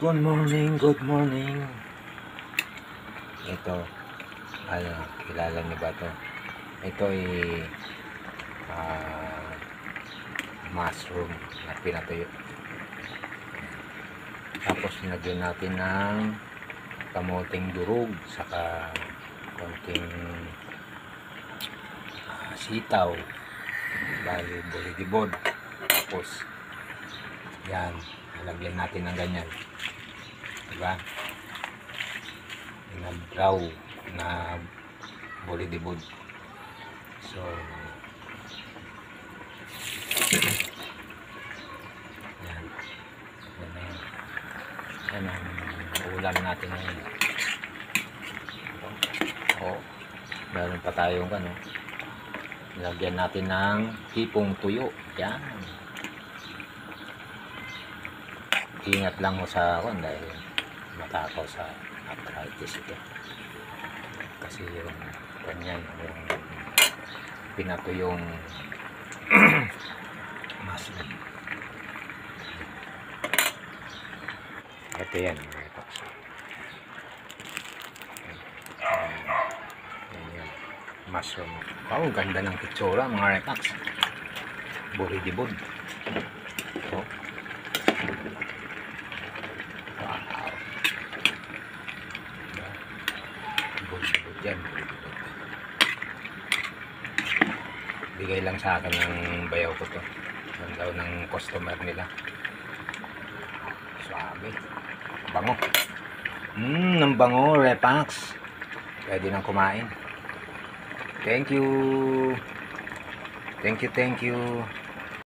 Good morning, good morning. Ito, kilala niyo ba to? Ito ay mushroom na pinatuyo. Tapos nilagyan natin ng kamuting durog, saka konting sitaw, bali buligibod. Tapos yan, nilagyan natin ng ganyan, diba? Na brown na buligibod. So yan, yan ang ulam natin ngayon. Meron pa tayong lagyan natin ng hipong tuyo. Yan, ingat lang mo sa dahil matakaw sa arthritis ito, kasi yung ganyan, yung pinatuyong mushroom. Ito yan, mushroom. Wow, ganda ng pitsura mga Repax. Buridibod. Oh. Wow. Buridibod yan. Bigay lang sa akin ng bayaw ko to. Yan daw ng customer nila. Suabe. Bango. Ang bango, Repax. Pwede nang kumain. Thank you. Thank you.